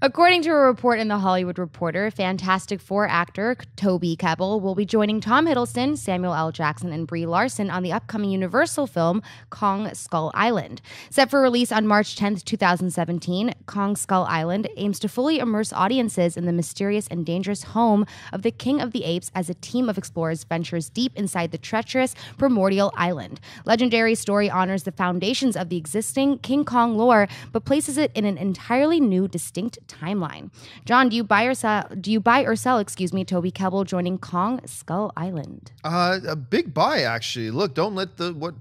According to a report in The Hollywood Reporter, Fantastic Four actor Toby Kebbell will be joining Tom Hiddleston, Samuel L. Jackson, and Brie Larson on the upcoming Universal film Kong Skull Island. Set for release on March 10th, 2017, Kong Skull Island aims to fully immerse audiences in the mysterious and dangerous home of the King of the Apes as a team of explorers ventures deep inside the treacherous primordial island. Legendary story honors the foundations of the existing King Kong lore, but places it in an entirely new, distinct timeline. John, do you buy or sell, Toby Kebbell joining Kong Skull Island? A big buy, actually. Look, don't let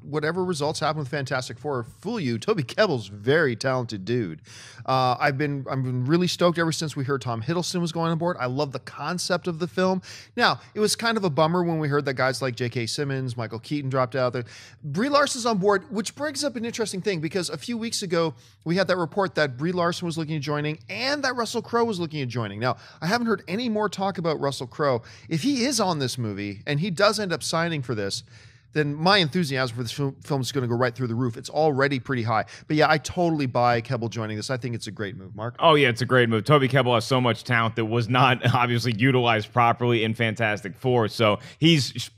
whatever results happen with Fantastic Four fool you. Toby Kebbell's a very talented dude. I've been really stoked ever since we heard Tom Hiddleston was going on board. I love the concept of the film. Now, it was kind of a bummer when we heard that guys like J.K. Simmons, Michael Keaton dropped out there. Brie Larson's on board, which brings up an interesting thing because a few weeks ago we had that report that Brie Larson was looking at joining and that Russell Crowe was looking at joining. Now, I haven't heard any more talk about Russell Crowe. If he is on this movie and he does end up signing for this, then my enthusiasm for this film is going to go right through the roof. It's already pretty high. But yeah, I totally buy Kebbell joining this. I think it's a great move. Mark? Oh, yeah, it's a great move. Toby Kebbell has so much talent that was not obviously utilized properly in Fantastic Four. So he's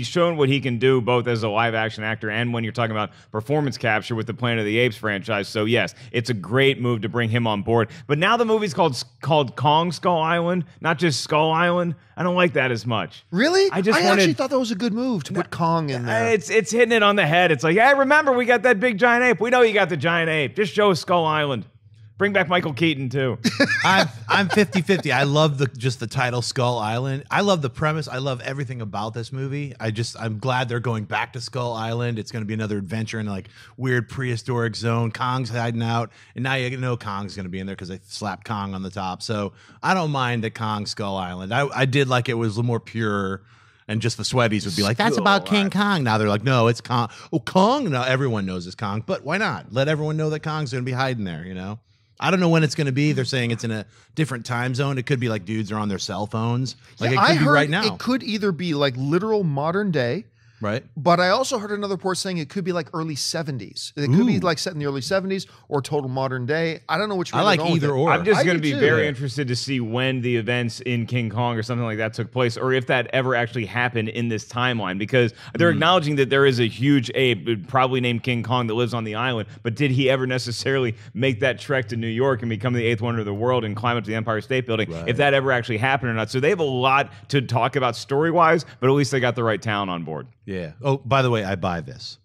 shown what he can do both as a live-action actor and when you're talking about performance capture with the Planet of the Apes franchise. So yes, it's a great move to bring him on board. But now the movie's called Kong Skull Island, not just Skull Island. I don't like that as much. Really? I actually thought that was a good move to put Kong in there. It's hitting it on the head. It's like, hey, remember, we got that big giant ape. We know you got the giant ape. Just show us Skull Island. Bring back Michael Keaton, too. I'm 50-50. I love just the title Skull Island. I love the premise. I love everything about this movie. I'm glad they're going back to Skull Island. It's going to be another adventure in like weird prehistoric zone. Kong's hiding out. And now you know Kong's going to be in there because they slapped Kong on the top. So I don't mind the Kong Skull Island. I did like it was a little more pure. And just the sweaties would be like, that's about King Kong. Now they're like, no, it's Kong. Oh, Kong? No, everyone knows it's Kong. But why not? Let everyone know that Kong's going to be hiding there, you know? I don't know when it's going to be. They're saying it's in a different time zone. It could be like dudes are on their cell phones. Like it could be right now. It could either be like literal modern day. Right. But I also heard another report saying it could be like early 70s. It could be like set in the early 70s or total modern day. I don't know which one. I like either or. I'm just going to be very interested to see when the events in King Kong or something like that took place, or if that ever actually happened in this timeline, because they're acknowledging that there is a huge ape, probably named King Kong, that lives on the island. But did he ever necessarily make that trek to New York and become the eighth wonder of the world and climb up to the Empire State Building? Right. If that ever actually happened or not. So they have a lot to talk about story-wise, but at least they got the right talent on board. Yeah. Oh, by the way, I buy this.